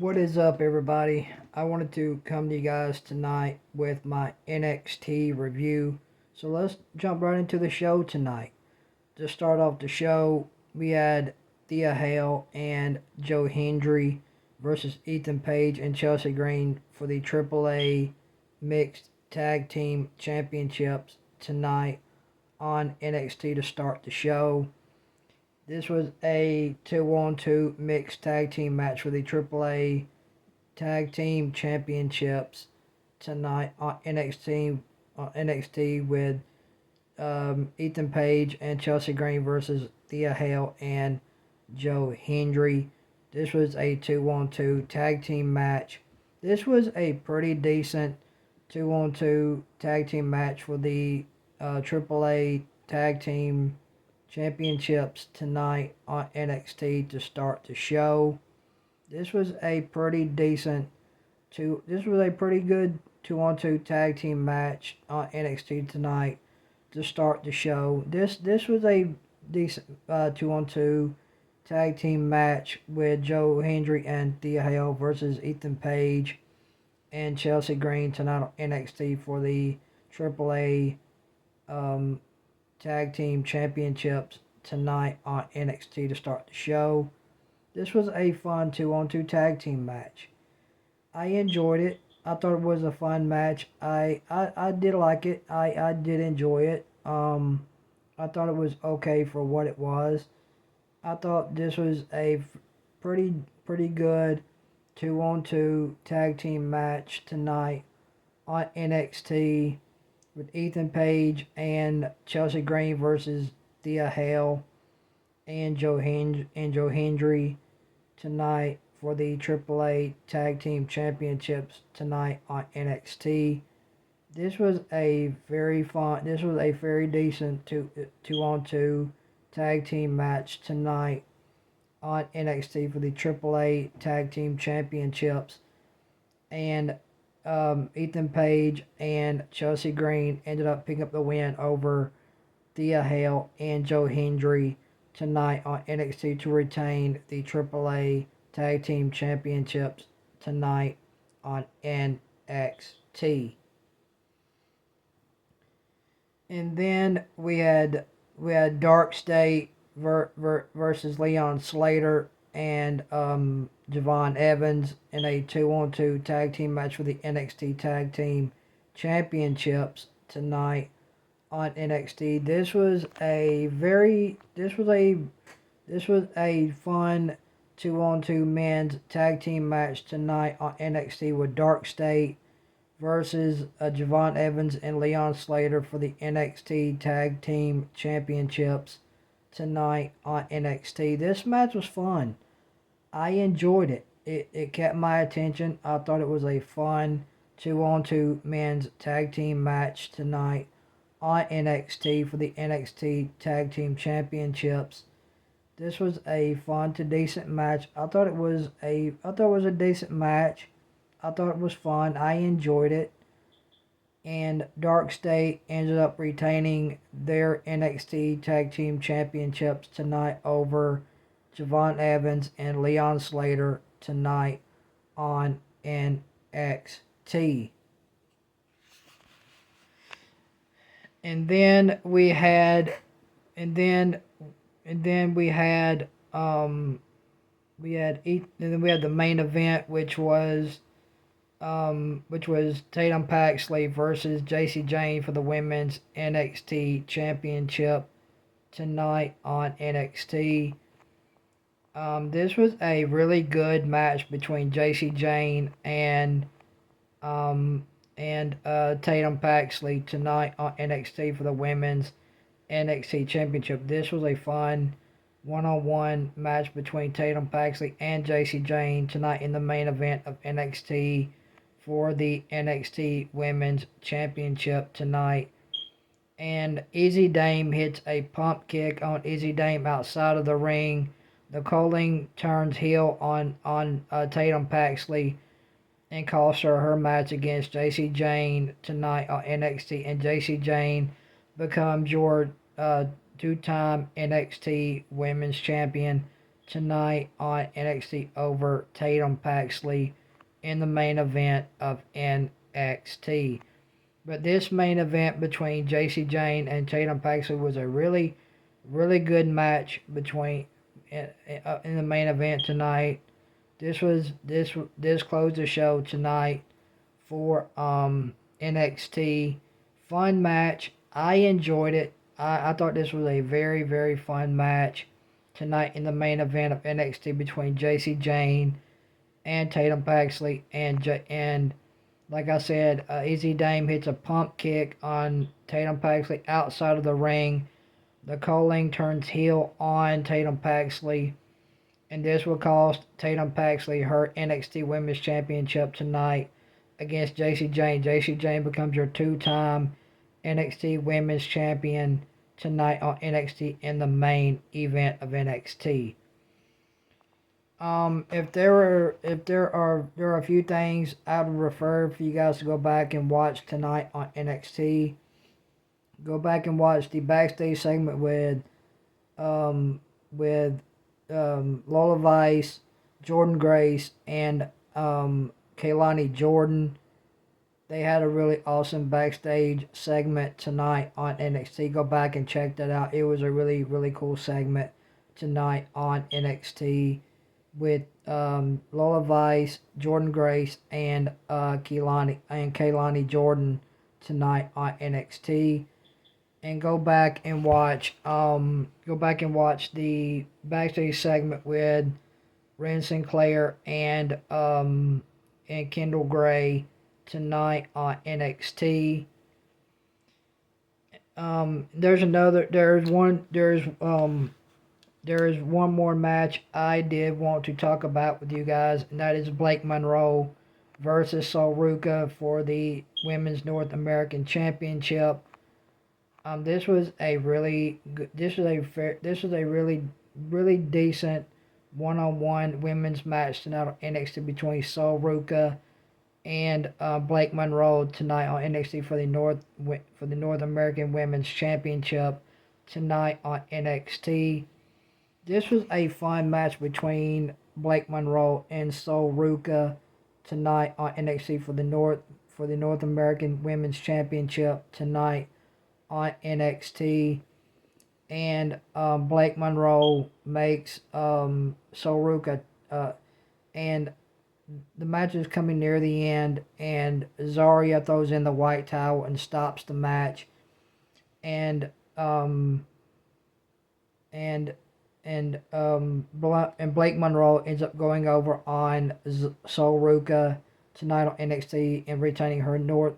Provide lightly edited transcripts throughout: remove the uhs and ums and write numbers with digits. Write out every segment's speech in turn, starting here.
What is up, everybody? I wanted to come to you guys tonight with my NXT review. So let's jump right into the show tonight. To start off the show, we had Thea Hale and Joe Hendry versus Ethan Page and Chelsea Green for the AAA Mixed Tag Team Championships tonight on NXT to start the show. This was a 2-on-2 mixed tag team match for the AAA Tag Team Championships tonight on NXT with Ethan Page and Chelsea Green versus Thea Hale and Joe Hendry. This was a 2-on-2 tag team match. This was a pretty decent 2-on-2 tag team match for the AAA Tag Team Championships tonight on NXT to start the show. This was a pretty decent this was a pretty good 2-on-2 tag team match on NXT tonight to start the show. This was a decent 2-on-2 tag team match with Joe Hendry and Thea Hale versus Ethan Page and Chelsea Green tonight on NXT for the AAA Tag Team Championships tonight on NXT to start the show. This was a fun 2-on-2 tag team match. I enjoyed it. I thought it was a fun match. I did like it. I did enjoy it. I thought it was okay for what it was. I thought this was a pretty good 2-on-2 tag team match tonight on NXT with Ethan Page and Chelsea Green versus Thea Hale and Joe Hendry tonight for the AAA Tag Team Championships tonight on NXT. This was a very fun. This was a very decent two-on-two tag team match tonight on NXT for the AAA Tag Team Championships, and Ethan Page and Chelsea Green ended up picking up the win over Thea Hale and Joe Hendry tonight on NXT to retain the AAA Tag Team Championships tonight on NXT. And then we had Dark State versus Leon Slater and Javon Evans in a 2-on-2 tag team match for the NXT Tag Team Championships tonight on NXT. This was a fun 2-on-2 men's tag team match tonight on NXT with Dark State versus Javon Evans and Leon Slater for the NXT Tag Team Championships tonight on NXT. This match was fun. I enjoyed it. It kept my attention. I thought it was a fun 2-on-2 men's tag team match tonight on NXT for the NXT Tag Team Championships. This was a fun to decent match. I thought it was a decent match. I thought it was fun. I enjoyed it. And Dark State ended up retaining their NXT Tag Team Championships tonight over Javon Evans and Leon Slater tonight on NXT. And then we had and then we had the main event, which was Tatum Paxley versus Jacy Jayne for the women's NXT Championship tonight on NXT. This was a really good match between Jacy Jayne and Tatum Paxley tonight on NXT for the women's NXT Championship. This was a fun one-on-one match between Tatum Paxley and Jacy Jayne tonight in the main event of NXT for the NXT Women's Championship tonight. And Izzy Dame hits a pump kick on Izzy Dame outside of the ring. The Colleen turns heel on Tatum Paxley and costs her match against Jacy Jayne tonight on NXT. And Jacy Jayne becomes your two-time NXT Women's Champion tonight on NXT over Tatum Paxley in the main event of NXT. But this main event between Jacy Jayne and Tatum Paxley was a really, really good match between in the main event tonight. This closed the show tonight for NXT. Fun match. I enjoyed it. I thought this was a very, very fun match tonight in the main event of NXT between Jacy Jayne and Tatum Paxley. And like I said, Easy Dame hits a pump kick on Tatum Paxley outside of the ring. The Colleen turns heel on Tatum Paxley. And this will cost Tatum Paxley her NXT Women's Championship tonight against Jacy Jayne. Jacy Jayne becomes your two-time NXT Women's Champion tonight on NXT in the main event of NXT. If there are a few things I would refer for you guys to go back and watch tonight on NXT. Go back and watch the backstage segment with Lola Vice, Jordynne Grace, and Kaylani Jordan. They had a really awesome backstage segment tonight on NXT. Go back and check that out. It was a really, really cool segment tonight on NXT with Lola Vice, Jordynne Grace, and Kaylani Jordan tonight on NXT. And go back and watch the backstage segment with Ren Sinclair and Kendall Gray tonight on NXT. There is one more match I did want to talk about with you guys, and that is Blake Monroe versus Sol Ruca for the Women's North American Championship. This was a really really decent one-on-one women's match tonight on NXT between Sol Ruca and Blake Monroe tonight on NXT for the North American Women's Championship tonight on NXT. This was a fun match between Blake Monroe and Sol Ruca tonight on NXT for the North American Women's Championship tonight on NXT. And Blake Monroe makes Sol Ruca and the match is coming near the end, and Zarya throws in the white towel and stops the match, and Blake Monroe ends up going over on Sol Ruca tonight on NXT and retaining her North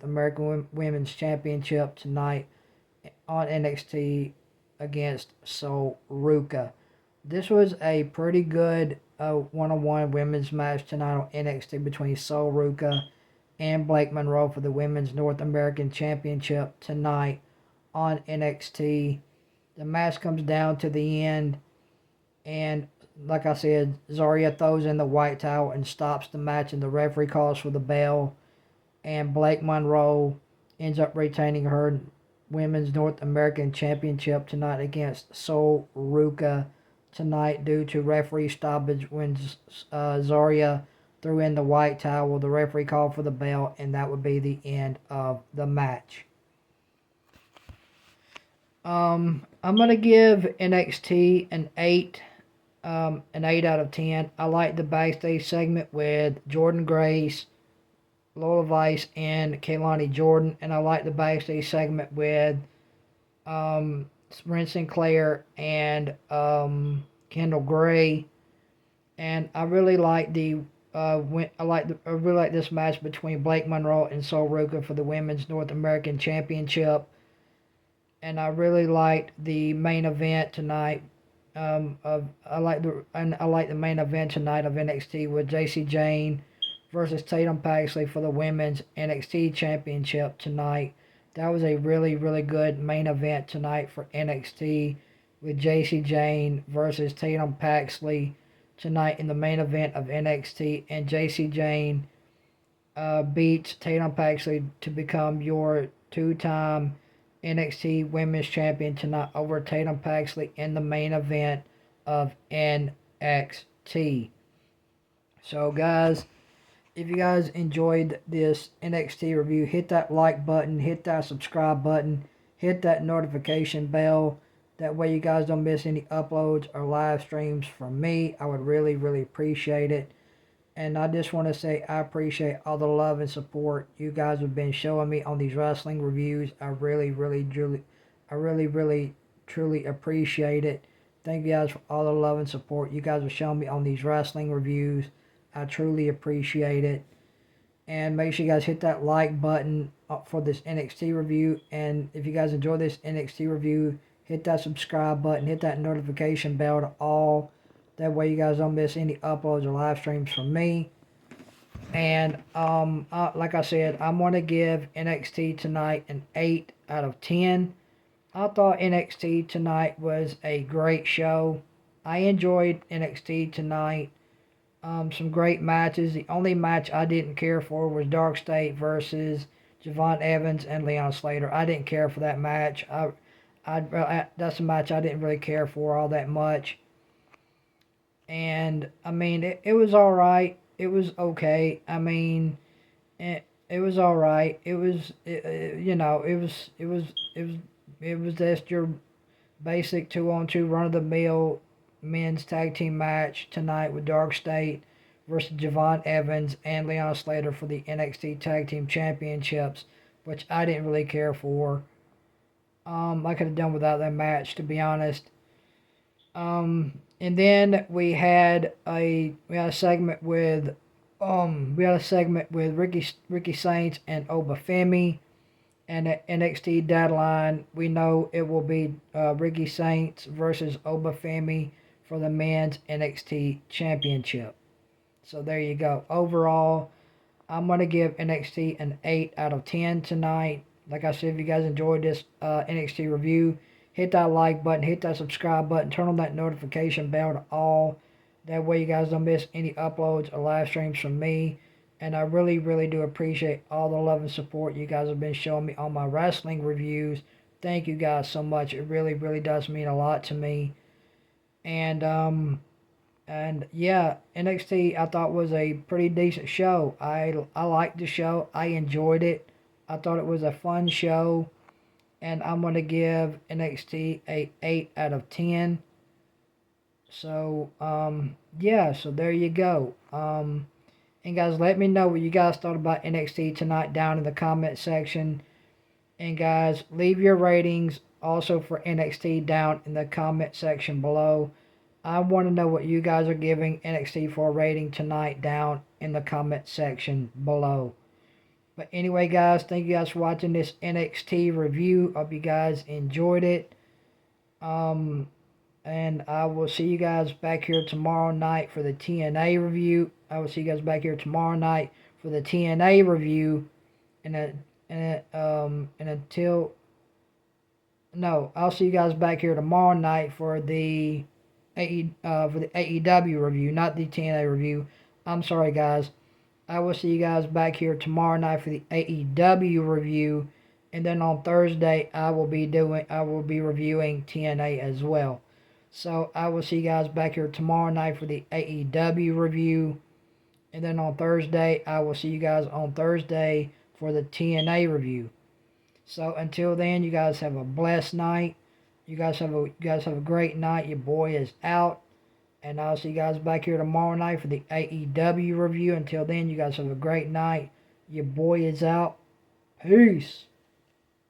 American Women's Championship tonight on NXT against Sol Ruca. This was a pretty good one-on-one women's match tonight on NXT between Sol Ruca and Blake Monroe for the Women's North American Championship tonight on NXT. The match comes down to the end, and like I said, Zarya throws in the white towel and stops the match, and the referee calls for the bell, and Blake Monroe ends up retaining her Women's North American Championship tonight against Sol Ruca tonight due to referee stoppage when Zarya threw in the white towel. The referee called for the bell, and that would be the end of the match. I'm gonna give NXT an 8 out of 10. I like the backstage segment with Jordynne Grace, Lola Vice, and Kaylani Jordan, and I like the backstage segment with Ren Sinclair and Kendall Gray, and I really like this match between Blake Monroe and Sol Ruca for the Women's North American Championship, and I really liked the main event tonight. I like the main event tonight of NXT with Jacy Jayne versus Tatum Paxley for the Women's NXT Championship tonight. That was a really, really good main event tonight for NXT with Jacy Jayne versus Tatum Paxley tonight in the main event of NXT. And Jacy Jayne beats Tatum Paxley to become your two-time NXT Women's Champion tonight over Tatum Paxley in the main event of NXT. So, guys, if you guys enjoyed this NXT review, hit that like button, hit that subscribe button, hit that notification bell. That way you guys don't miss any uploads or live streams from me. I would really, really appreciate it. And I just want to say I appreciate all the love and support you guys have been showing me on these wrestling reviews. I really, truly appreciate it. Thank you guys for all the love and support you guys have shown me on these wrestling reviews. I truly appreciate it. And make sure you guys hit that like button for this NXT review. And if you guys enjoy this NXT review, hit that subscribe button, hit that notification bell to all. That way you guys don't miss any uploads or live streams from me. And like I said, I'm going to give NXT tonight an 8 out of 10. I thought NXT tonight was a great show. I enjoyed NXT tonight. Some great matches. The only match I didn't care for was Dark State versus Javon Evans and Leon Slater. I didn't care for that match. That's a match I didn't really care for all that much. And I mean, it was all right. It was okay. I mean, it was all right. It was just your basic 2-on-2 run of the mill men's tag team match tonight with Dark State versus Javon Evans and Leon Slater for the NXT Tag Team Championships, which I didn't really care for. I could have done without that match, to be honest. And then we had a segment with Ricky Saints and Obafemi. And at NXT Deadline, we know it will be Ricky Saints versus Obafemi for the men's NXT Championship. So there you go. Overall, I'm going to give NXT an 8 out of 10 tonight. Like I said, if you guys enjoyed this NXT review, hit that like button, hit that subscribe button, turn on that notification bell to all. That way you guys don't miss any uploads or live streams from me. And I really, really do appreciate all the love and support you guys have been showing me on my wrestling reviews. Thank you guys so much. It really, really does mean a lot to me. And yeah, NXT I thought was a pretty decent show. I liked the show. I enjoyed it. I thought it was a fun show. And I'm going to give NXT a 8 out of 10. So, yeah, so there you go. And guys, let me know what you guys thought about NXT tonight down in the comment section. And guys, leave your ratings also for NXT down in the comment section below. I want to know what you guys are giving NXT for a rating tonight down in the comment section below. But anyway, guys, thank you guys for watching this NXT review. Hope you guys enjoyed it. And I will see you guys back here tomorrow night for the TNA review. I will see you guys back here tomorrow night for the TNA review. I'll see you guys back here tomorrow night for the AEW review, not the TNA review. I'm sorry, guys. I will see you guys back here tomorrow night for the AEW review, and then on Thursday I will be reviewing TNA as well. So I will see you guys back here tomorrow night for the AEW review, and then on Thursday I will see you guys on Thursday for the TNA review. So until then, you guys have a blessed night. You guys have a great night. Your boy is out. And I'll see you guys back here tomorrow night for the AEW review. Until then, you guys have a great night. Your boy is out. Peace.